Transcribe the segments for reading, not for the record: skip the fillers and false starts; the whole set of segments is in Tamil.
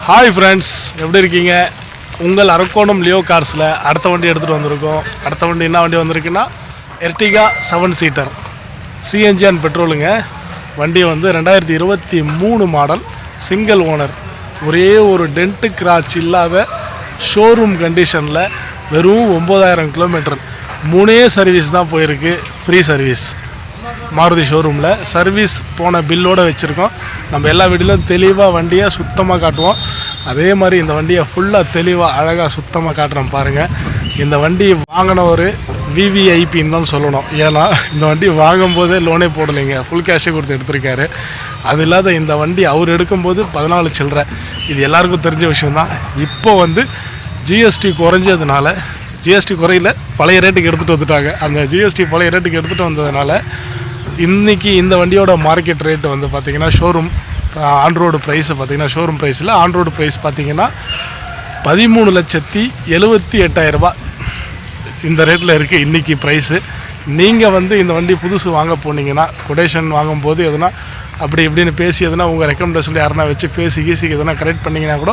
ஹாய் ஃப்ரெண்ட்ஸ், எப்படி இருக்கீங்க? உங்கள் அரக்கோணம் லியோ கார்ஸில் அடுத்த வண்டி எடுத்துகிட்டு வந்திருக்கோம். அடுத்த வண்டி என்ன வண்டி வந்திருக்குன்னா எர்டிகா 7 சீட்டர் சிஎன்ஜி அண்ட் பெட்ரோலுங்க. வண்டி வந்து 2023 மாடல், சிங்கிள் ஓனர், ஒரே ஒரு டென்ட்டு கிராச் இல்லாத ஷோரூம் கண்டிஷனில் வெறும் 9000 கிலோமீட்டர், 3 சர்வீஸ் தான் போயிருக்கு. ஃப்ரீ சர்வீஸ் மாருதி ஷோரூமில் சர்வீஸ் போன பில்லோடு வச்சுருக்கோம். நம்ம எல்லா வீட்டிலும் தெளிவாக வண்டியை சுத்தமாக காட்டுவோம். அதே மாதிரி இந்த வண்டியை ஃபுல்லாக தெளிவாக அழகாக சுத்தமாக காட்டுறோம் பாருங்கள். இந்த வண்டி வாங்கின ஒரு விவிஐபின்னு தான் சொல்லணும். ஏன்னா இந்த வண்டி வாங்கும்போதே லோனே போடலைங்க, ஃபுல் கேஷே கொடுத்து எடுத்திருக்காரு. அது இல்லாத இந்த வண்டி அவர் எடுக்கும்போது 14 சில்லற. இது எல்லாருக்கும் தெரிஞ்ச விஷயந்தான். இப்போ வந்து ஜிஎஸ்டி குறைஞ்சதுனால, ஜிஎஸ்டி குறையில பழைய ரேட்டுக்கு எடுத்துகிட்டு வந்துட்டாங்க. அந்த ஜிஎஸ்டி பழைய ரேட்டுக்கு எடுத்துகிட்டு வந்ததுனால இன்றைக்கி இந்த வண்டியோட மார்க்கெட் ரேட்டு வந்து பார்த்திங்கன்னா ஷோரூம் ஆன்ரோடு ப்ரைஸை பார்த்திங்கன்னா ஷோரூம் ப்ரைஸில் ஆன்ரோடு ப்ரைஸ் பார்த்திங்கன்னா 13,78,000 இந்த ரேட்டில் இருக்குது இன்றைக்கி ப்ரைஸு. நீங்கள் வந்து இந்த வண்டி புதுசு வாங்க போனீங்கன்னா கொட்டேஷன் வாங்கும்போது எதுனா அப்படி இப்படின்னு பேசி எதுனா உங்கள் ரெக்கமெண்டேஷன் யாருனா வச்சு பேசி கீசிக்கு எதுனா கரெக்ட் பண்ணிங்கன்னா கூட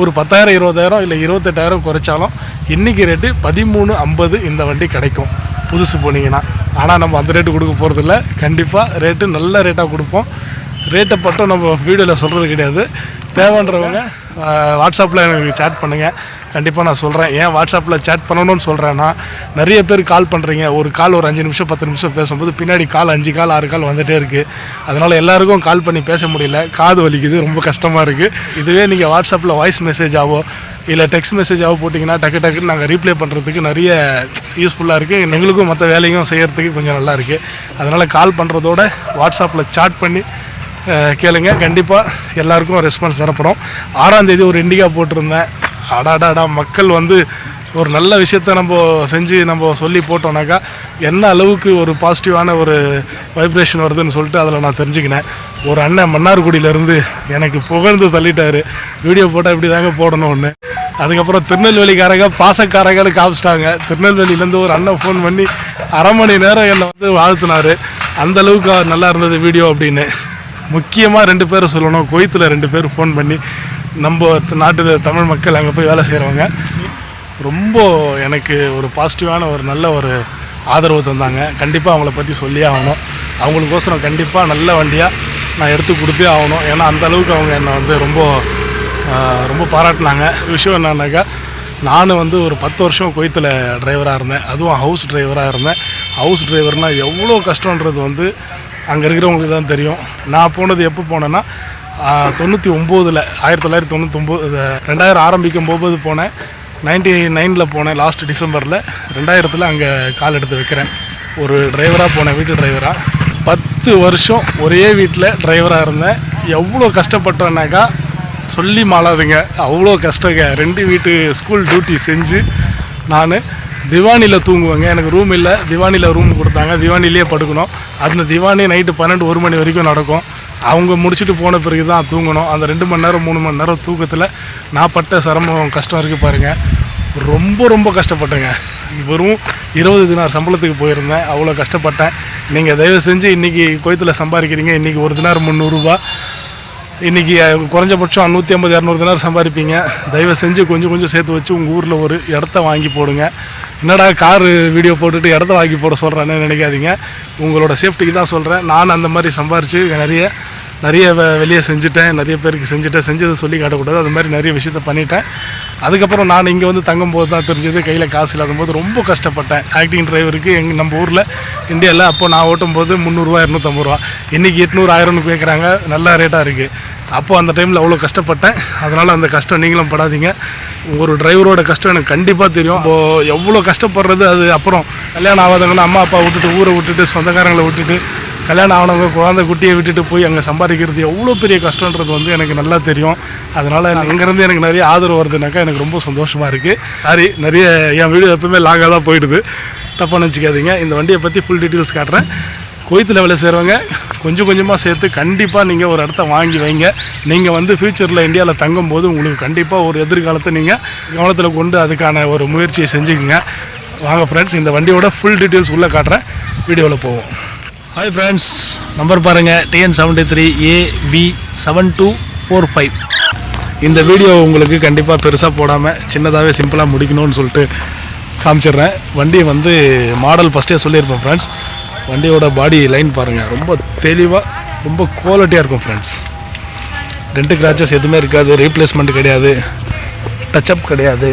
ஒரு 10,000 20,000 இல்லை 28,000 குறைச்சாலும் இன்றைக்கி ரேட்டு 13,50 இந்த வண்டி கிடைக்கும் புதுசு போனீங்கன்னா. ஆனால் நம்ம அந்த ரேட்டு கொடுக்க போகிறதில்ல. கண்டிப்பாக ரேட்டு நல்ல ரேட்டாக கொடுப்போம். ரேட்டை மட்டும் நம்ம வீடியோவில் சொல்கிறது கிடையாது. தேவைன்றவங்க வாட்ஸ்அப்பில் எனக்கு சேட் பண்ணுங்கள். கண்டிப்பாக நான் சொல்கிறேன். ஏன் வாட்ஸ்அப்பில் சேட் பண்ணணும்னு சொல்கிறேன்னா, நிறைய பேர் கால் பண்ணுறீங்க. ஒரு கால் ஒரு 5 நிமிஷம் 10 நிமிஷம் பேசும்போது பின்னாடி கால் 5 கால் 6 கால் வந்துகிட்டே இருக்குது. அதனால் எல்லாருக்கும் கால் பண்ணி பேச முடியல, காது வலிக்குது, ரொம்ப கஷ்டமாக இருக்குது. இதுவே நீங்கள் வாட்ஸ்அப்பில் வாய்ஸ் மெசேஜாவோ இல்லை டெக்ஸ்ட் மெசேஜாவோ போட்டிங்கன்னா டக்குன்னு நாங்கள் ரீப்ளே பண்ணுறதுக்கு நிறைய யூஸ்ஃபுல்லாக இருக்குது. எங்களுக்கும் மற்ற வேலையும் செய்கிறதுக்கு கொஞ்சம் நல்லா இருக்குது. அதனால் கால் பண்ணுறதோட வாட்ஸ்அப்பில் சாட் பண்ணி கேளுங்க. கண்டிப்பாக எல்லாருக்கும் ரெஸ்பான்ஸ் தரப்படும். 6ஆம் தேதி ஒரு இண்டிகா போட்டிருந்தேன். அடாடாடா, மக்கள் வந்து ஒரு நல்ல விஷயத்த நம்ம செஞ்சு நம்ம சொல்லி போட்டோம்னாக்கா என்ன அளவுக்கு ஒரு பாசிட்டிவான ஒரு வைப்ரேஷன் வருதுன்னு சொல்லிட்டு அதில் நான் தெரிஞ்சுக்கினேன். ஒரு அண்ணன் மன்னார்குடியிலேருந்து எனக்கு புகழ்ந்து தள்ளிட்டார், வீடியோ போட்டால் இப்படி தாங்க போடணும்னு. அதுக்கப்புறம் திருநெல்வேலிக்காரங்க பாசக்காரங்கன்னு காமிச்சிட்டாங்க. திருநெல்வேலியிலேருந்து ஒரு அண்ணன் ஃபோன் பண்ணி 1/2 மணி நேரம் என்னை வந்து வாழ்த்தினார். அந்தளவுக்கு நல்லா இருந்தது வீடியோ அப்படின்னு. முக்கியமாக 2 பேரை சொல்லணும். குவைத்தில் 2 பேர் ஃபோன் பண்ணி, நம்ம நாட்டு தமிழ் மக்கள் அங்கே போய் வேலை செய்கிறவங்க, ரொம்ப எனக்கு ஒரு பாசிட்டிவான ஒரு நல்ல ஒரு ஆதரவு தந்தாங்க. கண்டிப்பாக அவங்கள பற்றி சொல்லியே ஆகணும். அவங்களுக்கோசரம் கண்டிப்பாக நல்ல வண்டியாக நான் எடுத்து கொடுத்தே ஆகணும். ஏன்னா அந்தளவுக்கு அவங்க என்னை வந்து ரொம்ப பாராட்டினாங்க. விஷயம் என்னன்னாக்கா, நான் வந்து ஒரு 10 வருஷம் குவைத்தில் டிரைவராக இருந்தேன். அதுவும் ஹவுஸ் டிரைவராக இருந்தேன். ஹவுஸ் டிரைவர்னால் எவ்வளோ கஷ்டன்றது வந்து அங்கே இருக்கிறவங்களுக்கு தான் தெரியும். நான் போனது எப்போ போனேன்னா 1999 2000 ஆரம்பிக்கும் போது போனேன். 99 போனேன், லாஸ்ட் டிசம்பரில். 2000 அங்கே கால் எடுத்து வைக்கிறேன். ஒரு டிரைவராக போனேன், வீட்டு டிரைவராக. 10 வருஷம் ஒரே வீட்டில் டிரைவராக இருந்தேன். எவ்வளோ கஷ்டப்பட்டோன்னாக்கா சொல்லி மாளாதுங்க, அவ்வளோ கஷ்டங்க. 2 வீட்டு ஸ்கூல் டியூட்டி செஞ்சு நான் திவானியில் தூங்குவேங்க. எனக்கு ரூம் இல்லை, திவானியில் ரூம் கொடுத்தாங்க, திவானிலேயே படுக்கணும். அந்த திவானி நைட்டு 12-1 மணி வரைக்கும் நடக்கும். அவங்க முடிச்சுட்டு போன பிறகு தான் தூங்கணும். அந்த 2 மணி நேரம் 3 மணி நேரம் தூக்கத்தில் நான் பட்ட சிரமம் கஷ்டம் இருக்குது பாருங்கள். ரொம்ப கஷ்டப்பட்டேங்க. வெறும் 20 தினார் சம்பளத்துக்கு போயிருந்தேன். அவ்வளோ கஷ்டப்பட்டேன். நீங்கள் தயவு செஞ்சு இன்றைக்கி குவைத்தில் சம்பாதிக்கிறீங்க. இன்றைக்கி ஒரு தினார் 300 ரூபா. இன்றைக்கி குறைஞ்சபட்சம் 150-200 தினார் சம்பாதிப்பீங்க. தயவு செஞ்சு கொஞ்சம் சேர்த்து வச்சு உங்கள் ஊரில் ஒரு இடத்த வாங்கி போடுங்க. என்னடா காரு வீடியோ போட்டுட்டு இடத்த வாங்கி போட சொல்கிறேன்னு நினைக்காதீங்க. உங்களோட சேஃப்டிக்கு தான் சொல்கிறேன். நான் அந்த மாதிரி சம்பாரித்து நிறைய வெளியே செஞ்சுட்டேன், நிறைய பேருக்கு செஞ்சதை சொல்லி காட்டக்கூடாது. அது மாதிரி நிறைய விஷயத்த பண்ணிட்டேன். அதுக்கப்புறம் நான் இங்கே வந்து தங்கும்போது தான் தெரிஞ்சது, கையில் காசு இல்லாத போது ரொம்ப கஷ்டப்பட்டேன். ஆக்டிங் டிரைவருக்கு நம்ம ஊரில் இந்தியாவில் அப்போ நான் ஓட்டும்போது 300 ரூபா 250 ரூபா, இன்றைக்கி 800 1000 கேட்குறாங்க. நல்ல ரேட்டாக இருக்குது. அப்போது அந்த டைமில் அவ்வளோ கஷ்டப்பட்டேன். அதனால் அந்த கஷ்டம் நீங்களும் படாதீங்க. ஒரு டிரைவரோட கஷ்டம் எனக்கு கண்டிப்பாக தெரியும். இப்போது எவ்வளோ கஷ்டப்படுறது. அது அப்புறம் கல்யாணம் ஆகாதவங்கன்னா அம்மா அப்பா விட்டுட்டு, ஊரை விட்டுட்டு, சொந்தக்காரங்களை விட்டுட்டு, கல்யாணம் ஆனவங்க குழந்தை குட்டியை விட்டுட்டு போய் அங்கே சம்பாதிக்கிறது எவ்வளோ பெரிய கஷ்டன்றது வந்து எனக்கு நல்லா தெரியும். அதனால் அங்கேருந்து எனக்கு நிறைய ஆதரவு வருதுனாக்கா எனக்கு ரொம்ப சந்தோஷமாக இருக்குது. சாரி, நிறைய என் வீடியோ எப்பவுமே லாங்காக தான் போயிடுது, தப்பாக நினச்சிக்காதீங்க. இந்த வண்டியை பற்றி ஃபுல் டீட்டெயில்ஸ் காட்டுறேன். குவைத்தில் வேலை செய்கிறவங்க கொஞ்சமாக சேர்த்து கண்டிப்பாக நீங்கள் ஒரு இடத்த வாங்கி வைங்க. நீங்கள் வந்து ஃப்யூச்சரில் இந்தியாவில் தங்கும்போது உங்களுக்கு கண்டிப்பாக ஒரு எதிர்காலத்தை நீங்கள் கவனத்தில் கொண்டு அதுக்கான ஒரு முயற்சியை செஞ்சுக்குங்க. வாங்க ஃப்ரெண்ட்ஸ், இந்த வண்டியோட ஃபுல் டீட்டெயில்ஸ் உள்ளே காட்டுறேன். வீடியோவில் போவோம். ஹாய் ஃப்ரெண்ட்ஸ், நம்பர் பாருங்கள், TN73AV7245. இந்த வீடியோ உங்களுக்கு கண்டிப்பாக பெருசாக போடாமல் சின்னதாகவே சிம்பிளாக முடிக்கணும்னு சொல்லிட்டு காமிச்சிடுறேன். வண்டி வந்து மாடல் ஃபஸ்ட்டே சொல்லியிருப்பேன் ஃப்ரெண்ட்ஸ். வண்டியோட பாடி லைன் பாருங்கள், ரொம்ப தெளிவாக ரொம்ப குவாலிட்டியாக இருக்கும் ஃப்ரெண்ட்ஸ். ரெண்டு கிராச்சஸ் எதுவுமே இருக்காது, ரீப்ளேஸ்மெண்ட் கிடையாது, டச்சப் கிடையாது.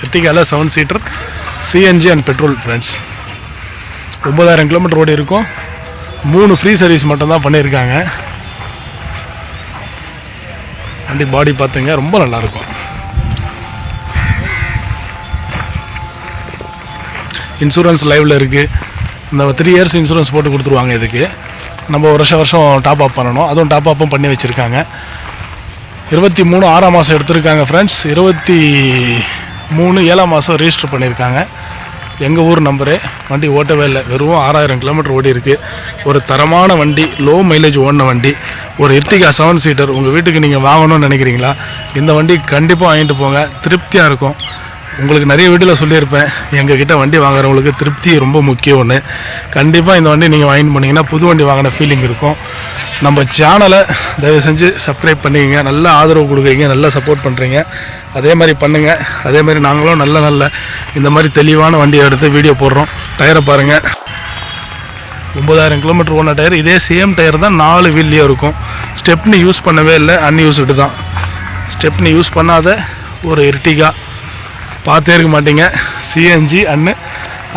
எர்டிகாவில் 7 seater CNG and petrol friends. 9000 kilometre ஓடி இருக்கும். 3 ஃப்ரீ சர்வீஸ் மட்டும்தான் பண்ணியிருக்காங்க. வண்டி பாடி பார்த்துங்க, ரொம்ப நல்லாயிருக்கும். இன்சூரன்ஸ் லைவில் இருக்குது. இந்த 3 இயர்ஸ் இன்சூரன்ஸ் போட்டு கொடுத்துருவாங்க. இதுக்கு நம்ம வருஷம் டாப் அப் பண்ணணும். அதுவும் டாப் அப்பும் பண்ணி வச்சுருக்காங்க. 23 6ஆம் மாதம் எடுத்திருக்காங்க ஃப்ரெண்ட்ஸ். 23 7ஆம் மாதம் ரெஜிஸ்டர் பண்ணியிருக்காங்க. எங்கள் ஊர் நம்பரு. வண்டி ஓட்டவே இல்லை, வெறும் 6000 கிலோமீட்டர் ஓடி இருக்குது. ஒரு தரமான வண்டி, லோ மைலேஜ் ஓடின வண்டி. ஒரு எர்டிகா 7 சீட்டர் உங்கள் வீட்டுக்கு நீங்கள் வாங்கணும்னு நினைக்கிறீங்களா? இந்த வண்டி கண்டிப்பாக வாங்கிட்டு போங்க, திருப்தியாக இருக்கும். உங்களுக்கு நிறைய வீடியோவில் சொல்லியிருப்பேன், எங்ககிட்ட வண்டி வாங்குறவங்களுக்கு திருப்தி ரொம்ப முக்கியம் ஒன்று. கண்டிப்பாக இந்த வண்டி நீங்கள் வாங்கிட்டு போனீங்கன்னா புது வண்டி வாங்கின ஃபீலிங் இருக்கும். நம்ம சேனலை தயவு செஞ்சு சப்ஸ்கிரைப் பண்ணிக்கங்க. நல்ல ஆதரவு கொடுக்குறீங்க, நல்லா சப்போர்ட் பண்ணுறீங்க. அதே மாதிரி பண்ணுங்கள். அதே மாதிரி நாங்களும் நல்ல இந்த மாதிரி தெளிவான வண்டியை எடுத்து வீடியோ போடுறோம். டயரை பாருங்கள், 9000 கிலோமீட்டர் ஓடின டயர். இதே சேம் டயர் தான் 4 வீல்லையும் இருக்கும். ஸ்டெப்னி யூஸ் பண்ணவே இல்லை, அன்யூஸ்டு தான். ஸ்டெப்னி யூஸ் பண்ணாத ஒரு எர்டிகா பார்த்தே இருக்க மாட்டீங்க. சிஎன்ஜி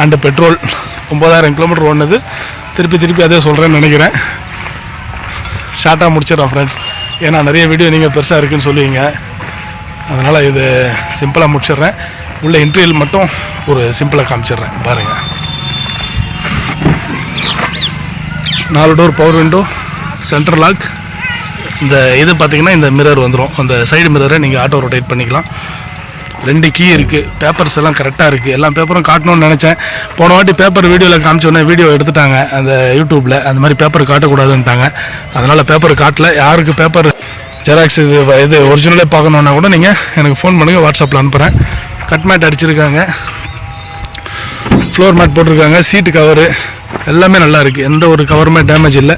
அண்டு பெட்ரோல் 9000 கிலோமீட்டர் ஓடினது. திருப்பி அதே சொல்கிறேன்னு நினைக்கிறேன். ஷார்ட்டாக முடிச்சிடறேன் ஃப்ரெண்ட்ஸ். ஏன்னா நிறைய வீடியோ நீங்கள் பெருசாக இருக்குதுன்னு சொல்லுவீங்க, அதனால் இது சிம்பிளாக முடிச்சிடுறேன். உள்ள இன்டீரியல் மட்டும் ஒரு சிம்பிளாக காமிச்சிடுறேன் பாருங்கள். 4 door power window, central lock. இந்த இது பார்த்திங்கன்னா இந்த மிரர் வந்துடும். அந்த சைடு மிரரை நீங்கள் ஆட்டோ ரொட்டேட் பண்ணிக்கலாம். 2 கீ இருக்குது. பேப்பர்ஸ் எல்லாம் கரெக்டாக இருக்குது. எல்லா பேப்பரும் காட்டணும்னு நினச்சேன். போன வாட்டி பேப்பர் வீடியோவில் காமிச்சோன்னே வீடியோ எடுத்துட்டாங்க அந்த யூடியூப்பில். அந்த மாதிரி பேப்பர் காட்டக்கூடாதுன்ட்டாங்க. அதனால் பேப்பர் காட்டல. யாருக்கு பேப்பர் ஜெராக்ஸ் இது ஒரிஜினலே பார்க்கணுன்னா கூட நீங்கள் எனக்கு ஃபோன் பண்ணுங்கள், வாட்ஸ்அப்பில் அனுப்புகிறேன். கட் மேட் அடிச்சிருக்காங்க, ஃப்ளோர் மேட் போட்டிருக்காங்க, சீட்டு கவரு எல்லாமே நல்லா இருக்குது. எந்த ஒரு கவருமே டேமேஜ் இல்லை.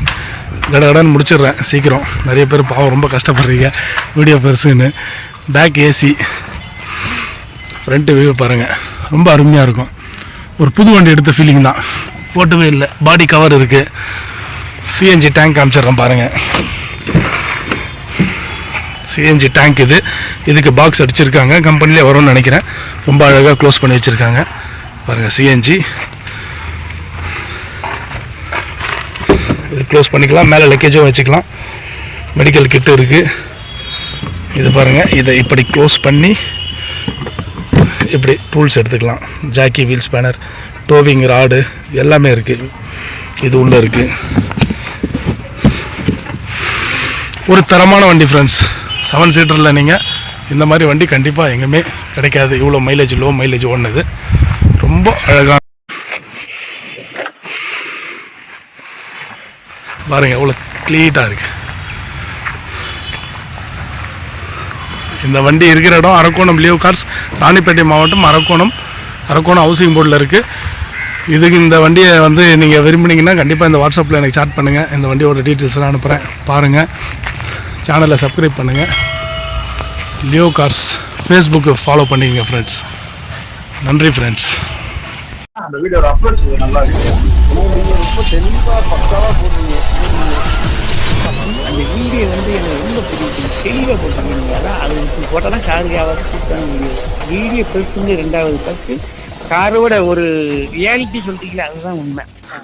கடன்னு முடிச்சிடுறேன் சீக்கிரம். நிறைய பேர் பாவம் ரொம்ப கஷ்டப்படுறீங்க வீடியோ பெருசுன்னு. பேக் ஏசி, ஃப்ரண்ட்டு வியூ பாருங்கள், ரொம்ப அருமையாக இருக்கும். ஒரு புது வண்டி எடுத்த ஃபீலிங் தான். போட்டவே இல்லை. பாடி கவர் இருக்குது. சிஎன்ஜி டேங்க் காமிச்சிட்றேன் பாருங்கள். சிஎன்ஜி டேங்க் இதுக்கு பாக்ஸ் அடிச்சிருக்காங்க. கம்பெனிலே வரும்னு நினைக்கிறேன். ரொம்ப அழகாக க்ளோஸ் பண்ணி வச்சுருக்காங்க பாருங்கள். சிஎன்ஜி இது க்ளோஸ் பண்ணிக்கலாம். மேலே லக்கேஜும் வச்சுக்கலாம். மெடிக்கல் கிட்டு இருக்குது. இது பாருங்கள். இதை இப்படி க்ளோஸ் பண்ணி இப்படி டூல்ஸ் எடுத்துக்கலாம். ஜாக்கி, வீல் ஸ்பேனர், டோவிங் ராடு எல்லாமே இருக்குது. இது உள்ளே இருக்குது. ஒரு தரமான வண்டி ஃப்ரெண்ட்ஸ். 7 சீட்டரில் நீங்கள் இந்த மாதிரி வண்டி கண்டிப்பாக எங்கேயுமே கிடைக்காது. இவ்வளோ மைலேஜ், லோ மைலேஜ் ஓடுனது. ரொம்ப அழகான பாருங்கள், எவ்வளோ க்ளீட்டாக இருக்குது. இந்த வண்டி இருக்கிற இடம் அரக்கோணம் லியோ கார்ஸ், ராணிப்பேட்டை மாவட்டம், அரக்கோணம் ஹவுசிங் போர்டில் இருக்குது. இதுக்கு இந்த வண்டியை வந்து நீங்கள் விரும்புனீங்கன்னா கண்டிப்பாக இந்த வாட்ஸ்அப்பில் எனக்கு சாட் பண்ணுங்கள். இந்த வண்டியோட டீட்டெயில்ஸ்லாம் அனுப்புகிறேன் பாருங்கள். சேனலை சப்ஸ்கிரைப் பண்ணுங்கள். லியோ கார்ஸ் ஃபேஸ்புக்கு ஃபாலோ பண்ணிக்கங்க ஃப்ரெண்ட்ஸ். நன்றி ஃப்ரெண்ட்ஸ். அந்த வீடியோட அப்ரோச் நல்லா இருக்கு. ரொம்ப தெளிவாக பக்காவாக போடுறீங்க. அந்த வீடியோ வந்து எனக்கு ரொம்ப பிடிக்கும். தெளிவாக போட்டாங்க. அதான் அது போட்டால் தான் கார் வியாபாரம் சூப்பரான வீடியோ பெருசுங்க. 2வது பத்து காரோட ஒரு ரியாலிட்டி சொல்லிட்டீங்களா, அதுதான் உண்மை.